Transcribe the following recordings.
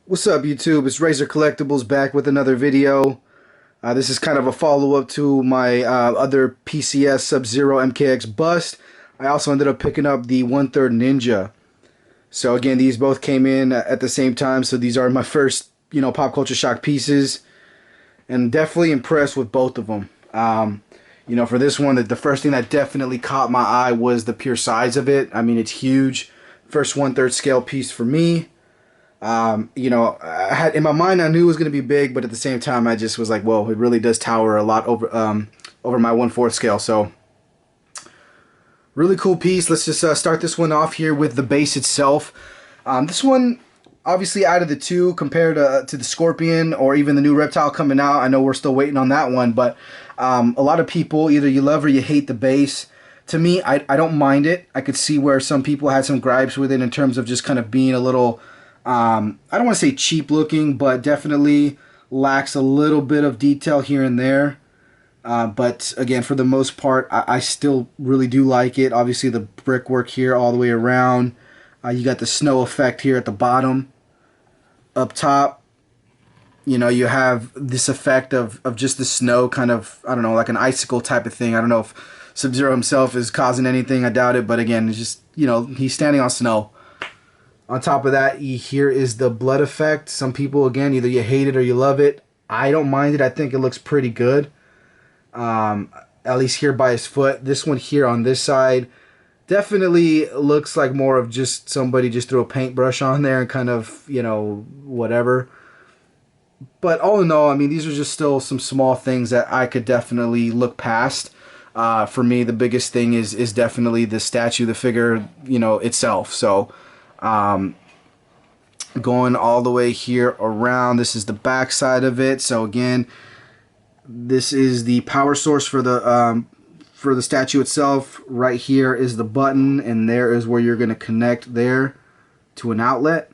What's up, YouTube? It's Razor Collectibles back with another video. This is kind of a follow-up to my other PCS Sub-Zero MKX bust. I also ended up picking up the 1/3 Ninja. So again, these both came in at the same time, so these are my first, pop culture shock pieces. And definitely impressed with both of them. For this one, the first thing that definitely caught my eye was the pure size of it. I mean, it's huge. First 1/3 scale piece for me. I had in my mind I knew it was going to be big, but at the same time I just was like, whoa, it really does tower a lot over my 1/4 scale. So really cool piece. Let's just start this one off here with the base itself. This one, obviously, out of the two, compared to the Scorpion or even the new Reptile coming out, I know we're still waiting on that one, but a lot of people, either you love or you hate the base. To me, I don't mind it. I could see where some people had some gripes with it in terms of just kind of being a little, I don't want to say cheap looking, but definitely lacks a little bit of detail here and there. But again, for the most part, I still really do like it. Obviously, the brickwork here all the way around. You got the snow effect here at the bottom. Up top, you have this effect of just the snow kind of, I don't know, like an icicle type of thing. I don't know if Sub-Zero himself is causing anything. I doubt it. But again, it's just, he's standing on snow. On top of that, here is the blood effect. Some people, again, either you hate it or you love it. I don't mind it. I think it looks pretty good. At least here by his foot. This one here on this side definitely looks like more of just somebody just threw a paintbrush on there and kind of, whatever. But all in all, I mean, these are just still some small things that I could definitely look past. For me, the biggest thing is definitely the statue, the figure, itself. So, going all the way here around, this is the back side of it. So again, this is the power source for the statue itself. Right here is the button, and there is where you're going to connect there to an outlet.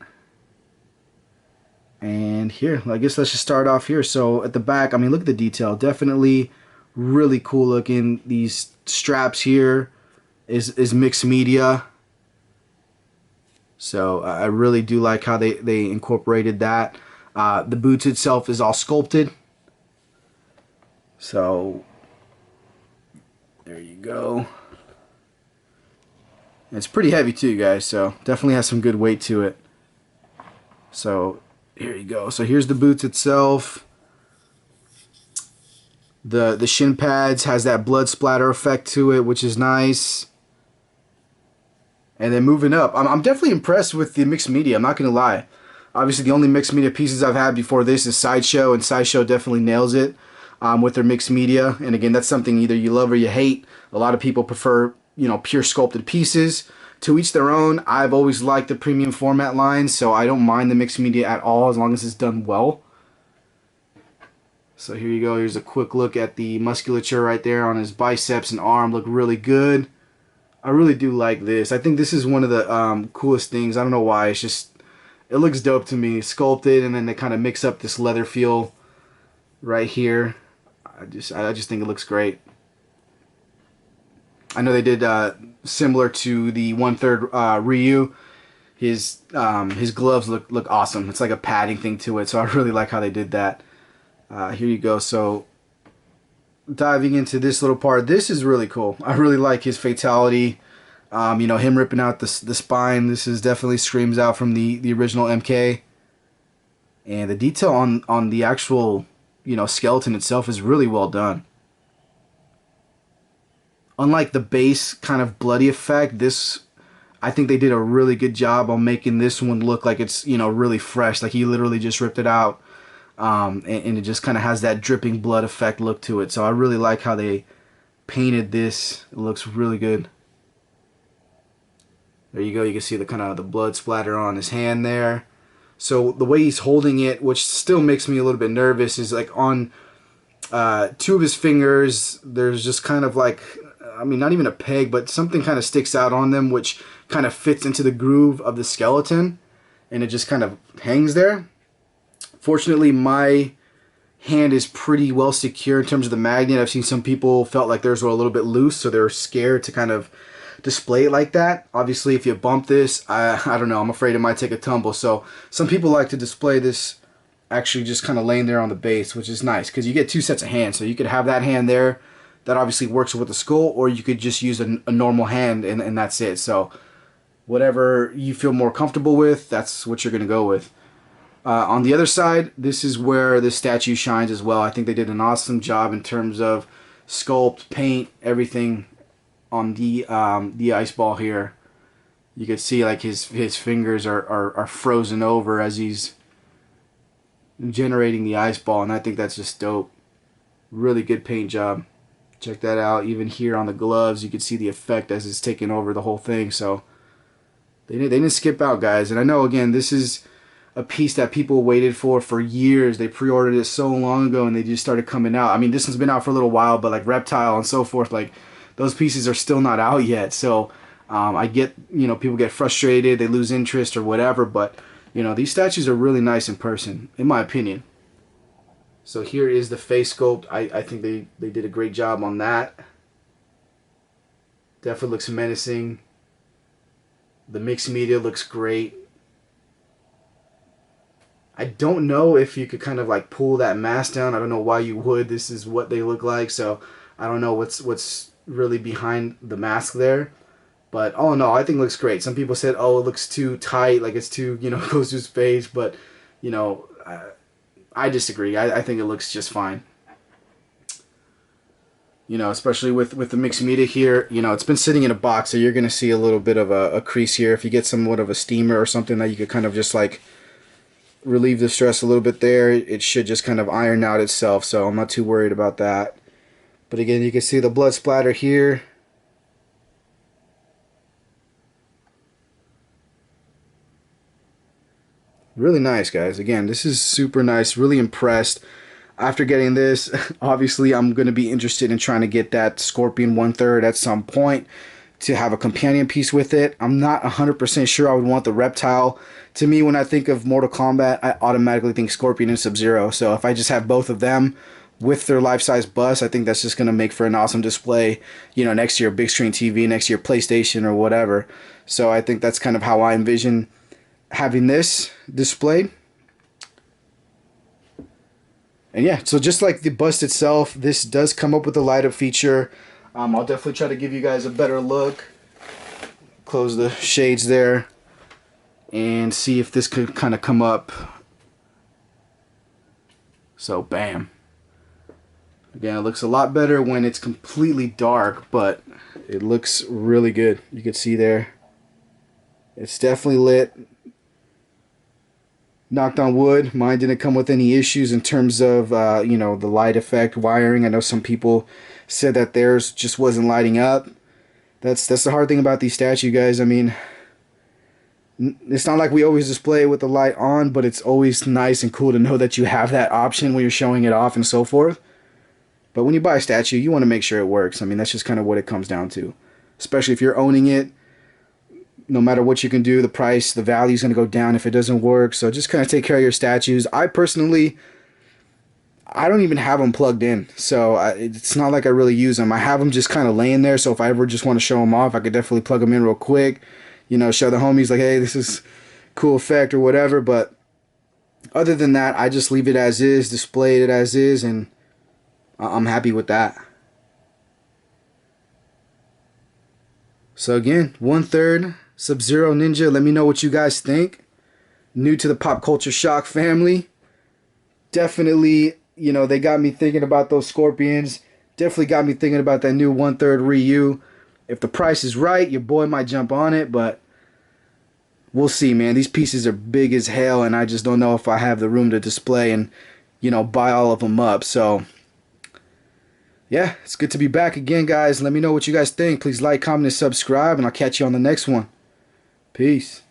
And here, I guess let's just start off here. So at the back, I mean, look at the detail. Definitely really cool looking. These straps here is mixed media. So I really do like how they incorporated that. The boots itself is all sculpted. So there you go. It's pretty heavy too, guys, so definitely has some good weight to it. So here you go. So here's the boots itself. The shin pads has that blood splatter effect to it, which is nice. And then moving up, I'm definitely impressed with the mixed media. I'm not gonna lie. Obviously, the only mixed media pieces I've had before this is Sideshow, and Sideshow definitely nails it with their mixed media. And again, that's something either you love or you hate. A lot of people prefer, pure sculpted pieces. To each their own. I've always liked the premium format lines, so I don't mind the mixed media at all as long as it's done well. So here you go. Here's a quick look at the musculature right there on his biceps and arm. Look really good. I really do like this. I think this is one of the coolest things. I don't know why. It's just, it looks dope to me. Sculpted, and then they kind of mix up this leather feel right here. I just think it looks great. I know they did similar to the 1/3 Ryu. His gloves look awesome. It's like a padding thing to it, so I really like how they did that. Here you go. So diving into this little part, this is really cool. I really like his fatality. Him ripping out the spine. This is definitely screams out from the original MK. And the detail on the actual skeleton itself is really well done. Unlike the base kind of bloody effect, this, I think they did a really good job on making this one look like it's really fresh. Like he literally just ripped it out. And it just kind of has that dripping blood effect look to it. So I really like how they painted this. It looks really good. There you go. You can see the kind of the blood splatter on his hand there. So the way he's holding it, which still makes me a little bit nervous, is like on two of his fingers, there's just kind of like, I mean, not even a peg, but something kind of sticks out on them, which kind of fits into the groove of the skeleton, and it just kind of hangs there. Fortunately, my hand is pretty well secure in terms of the magnet. I've seen some people felt like theirs were a little bit loose, so they were scared to kind of display it like that. Obviously, if you bump this, I don't know, I'm afraid it might take a tumble. So some people like to display this actually just kind of laying there on the base, which is nice because you get two sets of hands. So you could have that hand there that obviously works with the skull, or you could just use a normal hand and that's it. So whatever you feel more comfortable with, that's what you're going to go with. On the other side, this is where the statue shines as well. I think they did an awesome job in terms of sculpt, paint, everything on the ice ball here. You could see like his fingers are frozen over as he's generating the ice ball, and I think that's just dope. Really good paint job. Check that out. Even here on the gloves, you can see the effect as it's taking over the whole thing. So they didn't skip out, guys. And I know, again, this is a piece that people waited for years. They pre-ordered it so long ago, and they just started coming out. I mean, this one's been out for a little while, but like Reptile and so forth, like those pieces are still not out yet. So I get, you know, people get frustrated, they lose interest or whatever, but you know, these statues are really nice in person, in my opinion. So here is the face sculpt. I think they did a great job on that. Definitely looks menacing. The mixed media looks great. I don't know if you could kind of like pull that mask down. I don't know why you would. This is what they look like, so I don't know what's really behind the mask there. But all in all, I think it looks great. Some people said, oh, it looks too tight, like it's too, you know, goes to his face. But, you know, I disagree. I think it looks just fine. You know, especially with the mixed media here, you know, it's been sitting in a box, so you're going to see a little bit of a crease here. If you get somewhat of a steamer or something that you could kind of just like relieve the stress a little bit there, it should just kind of iron out itself. So I'm not too worried about that. But again, you can see the blood splatter here. Really nice, guys. Again, this is super nice. Really impressed. After getting this, obviously I'm going to be interested in trying to get that Scorpion 1/3 at some point to have a companion piece with it. I'm not 100% sure I would want the Reptile. To me, when I think of Mortal Kombat, I automatically think Scorpion and Sub-Zero. So if I just have both of them with their life-size bust, I think that's just going to make for an awesome display, you know, next to your big screen TV, next to your PlayStation or whatever. So I think that's kind of how I envision having this displayed. And yeah, so just like the bust itself, this does come up with a light up feature. I'll definitely try to give you guys a better look. Close the shades there and see if this could kind of come up. So bam. Again, it looks a lot better when it's completely dark, but it looks really good. You can see there. It's definitely lit. Knocked on wood, mine didn't come with any issues in terms of you know, the light effect wiring. I know some people said that theirs just wasn't lighting up. That's the hard thing about these statues, guys. I mean, it's not like we always display it with the light on, but it's always nice and cool to know that you have that option when you're showing it off and so forth. But when you buy a statue, you want to make sure it works. I mean, that's just kind of what it comes down to, especially if you're owning it. No matter what you can do, the price, the value is going to go down if it doesn't work. So just kind of take care of your statues. I personally, I don't even have them plugged in. So it's not like I really use them. I have them just kind of laying there. So if I ever just want to show them off, I could definitely plug them in real quick. You know, show the homies like, hey, this is cool effect or whatever. But other than that, I just leave it as is, display it as is, and I'm happy with that. So again, 1/3 Sub-Zero Ninja. Let me know what you guys think. New to the Pop Culture Shock family. Definitely, you know, they got me thinking about those Scorpions. Definitely got me thinking about that new 1/3 Ryu. If the price is right, your boy might jump on it, but we'll see, man. These pieces are big as hell, and I just don't know if I have the room to display and, you know, buy all of them up. So yeah, it's good to be back again, guys. Let me know what you guys think. Please like, comment, and subscribe, and I'll catch you on the next one. Peace.